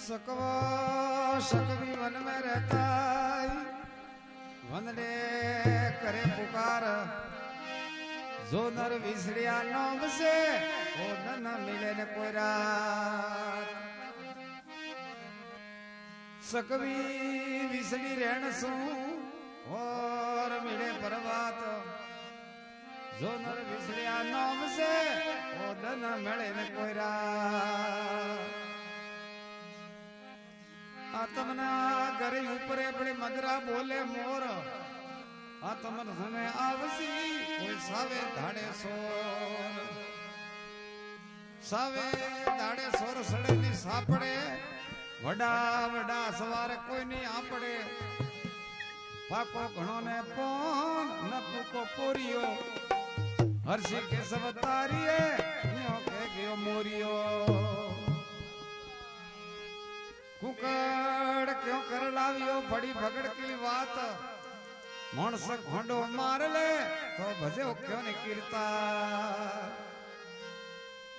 सकवा सकवी one में रहता वंदने करे पुकार जो नर विसड़िया नाम से वो न मिले न कोई रात सकवी विसड़ी रहन सू और मिले परवात जो नर विसड़िया नाम से वो न मिले न कोई रात आत्मना घरे ऊपरे बड़े मदरा बोले मोर आत्मन समय आवसी कोई सावे धाड़े सोर सड़े नी सापड़े वडा वडा सवार कोई नहीं आपड़े पाको घणो ने पोन न पुको पोरियो हर्षी के सब तारिये न्यो के गयो मोरियो कुकड़ क्यों कर लावियो बड़ी भगड़ की बात मानस घोंडो मार ले तो भजो क्यों ने कीर्तार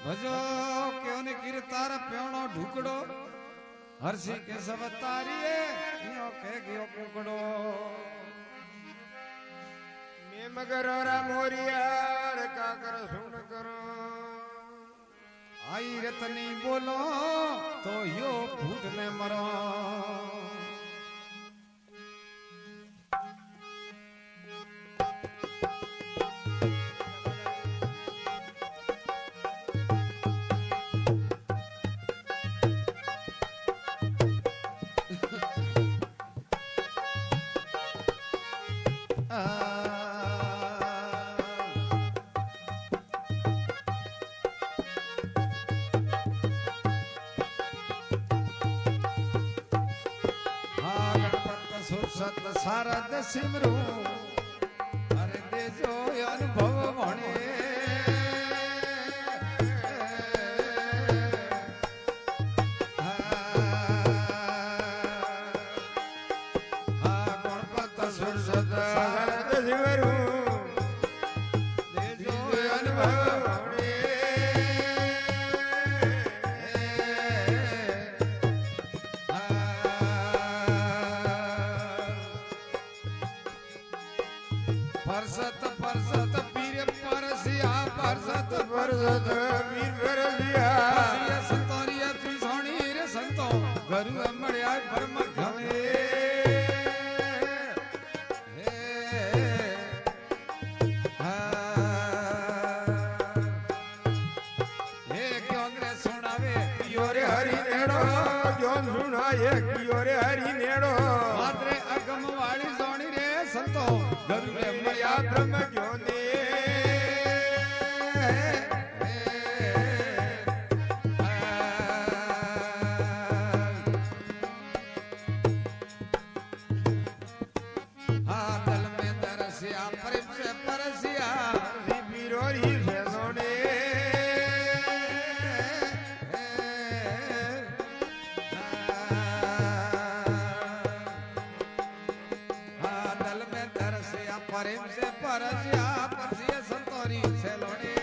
भजो क्यों ने कीर्तार प्योणो ढुकड़ो हर्षी के सब तारिये यो के गयो कुकड़ो मैं मगरो रा मोरिया रे का कर सुन करो आई रतनी बोलो तो यो फूट ने मरो सत सारद सिमरू अरे देजो अनुभव भणे गणपत सुर सत सारद सिमरू देजो अनुभव भणे परसत परसत पीर परसिया परसत परसत वीर परसिया संतोरिया तू सोनी रे संतो गुरु अमड़िया परम घमे हे क्यों रे सुनावे कियो रे हरि नेड़ो क्यों सुनाए कियो रे हरि नेड़ो मात्रे अगम वाली सोनी रे संतो गुरु रे या ब्रह्म ज्योति दल में दरसिया परिम से परसिया बिरोरी से सोने दल में दरसिया परिम से परसिया परसिया संतोरी से लोने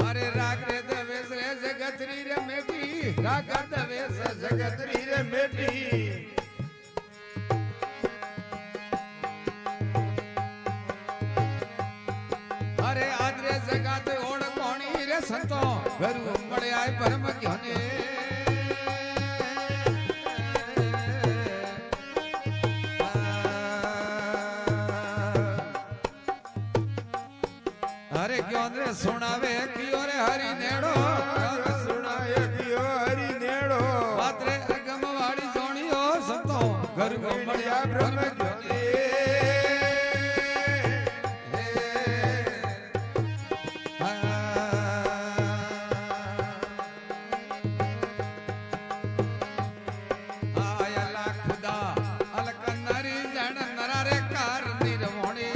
अरे राग रे दवेश रे जगतरी रे मेटी राग दवेश जगतरी रे मेटी अरे आदरे जगत ओढ़ कोणी रे संतो गुरु मड़े आए परम ज्ञाने अरे क्यों रे सुनावे कियो रे हरि नेड़ो सुनाए कियो हरि नेड़ो आदरे अगम वाली सोनी हो संतो गुरु मड़े या आए ब्रह्म परम ज्योति आयला खुदा अलक नरी जन नरारे कार निर्वणे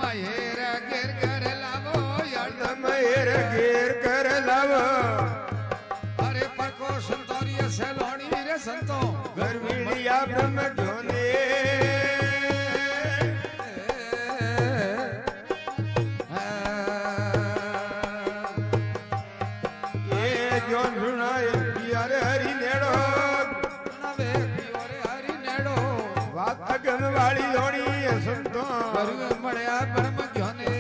મહેર ઘેર ઘર લાવો મહેર ઘેર કર લાવો અરે પરકો સંતોરી સેલોણી રે સંતો ગરવીડિયા બ્રહ્મ જ્ઞાને એ જોન સુણાય પિયારે હરી નેડો નવે પિયોરે હરી નેડો વાત અગમ વાળી ધોણી સંતો ગરુ મળ્યા બ્રહ્મ જ્ઞાને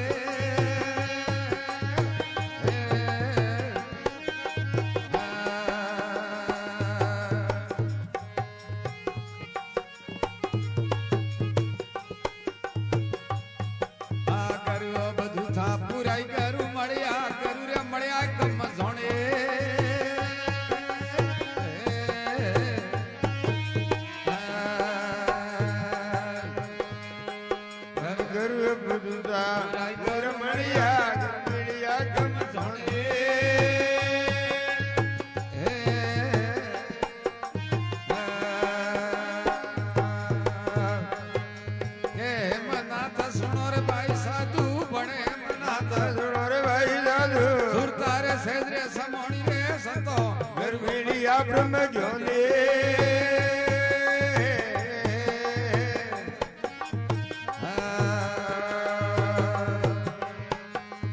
બ્રહ્મ જ્ઞાને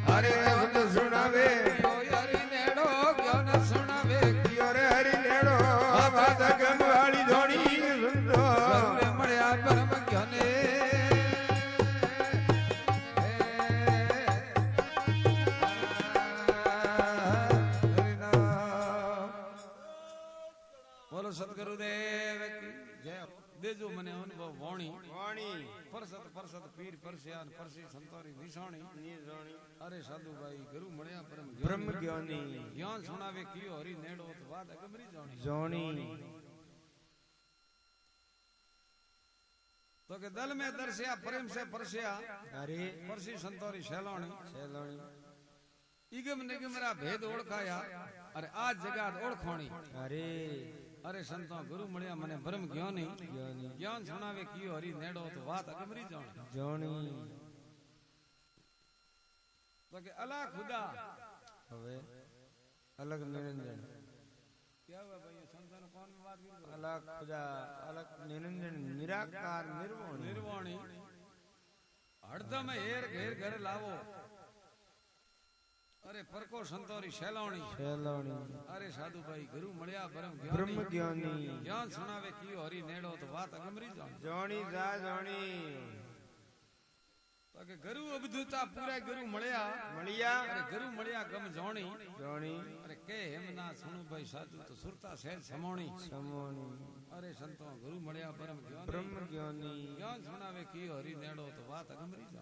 હરે સંત સુણાવે હરી નેડો જ્ઞાન સુણાવે પિયરે હરી નેડો વાત અગમ વાળી ધોણી સંતો ગરુને મળ્યા બ્રહ્મ જ્ઞાને બોલો સદગુરુદેવ કી જય દેજો મને અનુભવ વાણી વાણી પરસત પીર પરસ્યાન પરસી સંતોરી નિશાણી નિશાણી અરે સાધુભાઈ ગુરુ મળ્યા બ્રહ્મ જ્ઞાની જ્ઞાન સુણાવે કયો હરી નેડો તો વાત અગમરી જાણી જોણી તો કે દલ में दर्शया प्रेम से परस्या અરે परसी संतोरी सेलोणी સેલોણી ઈગમ નિગમરા ભેદ ઓળખાયા અરે આ જગાત ઓળખોણી અરે અરે સંતો ગુરુ મળ્યા મને બ્રહ્મ જ્ઞાની જ્ઞાન સુણાવે કયો હરી નેડો તો વાત અગમરી જાણી જોણી તો કે અલા ખુદા હવે અલગ નિરંજન क्या हुआ भाई संतन कौन में बात की અલગ ખુદા અલગ નિરંજન નિરાકાર નિર્વાણ નિર્વાણી હડદમ હેર ઘેર ઘર લાવો અરે પરકો સંતોરી સેલોણી સેલોણી અરે સાધુભાઈ ગુરુ મળ્યા બ્રહ્મ જ્ઞાની જ્ઞાન સુણાવે કયો હરી નેડો તો વાત અગમરી જાણી જોણી જા જોણી તો કે ગુરુ અબધુતા પૂરા ગુરુ મળ્યા મળ્યા અરે ગુરુ મળ્યા ગમ જોણી જોણી અરે કે હેમના સુણુભાઈ સાધુ તો સુરતા શહેર સમોણી સમોણી અરે સંતો ગુરુ મળ્યા પરમ બ્રહ્મ જ્ઞાની જ્ઞાન સુણાવે કયો હરી નેડો તો વાત અગમરી જાણી